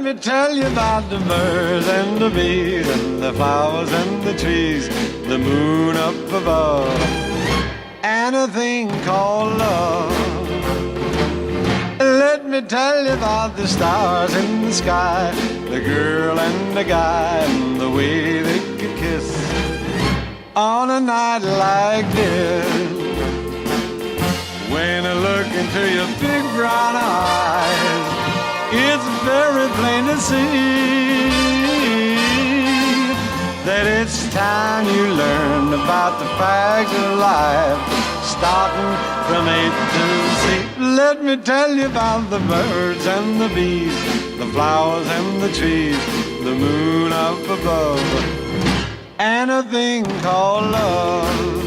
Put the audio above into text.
me tell you about the birds and the bees and the flowers and the trees, the moon up above, and a thing called love. Let me tell you about the stars in the sky, the girl and the guy, and the way they could kiss on a night like this. When I look into your big brown eyes, it's very plain to see that it's time you learn about the facts of life, starting from A to Z. Let me tell you about the birds and the bees, the flowers and the trees, the moon up above, and a thing called love.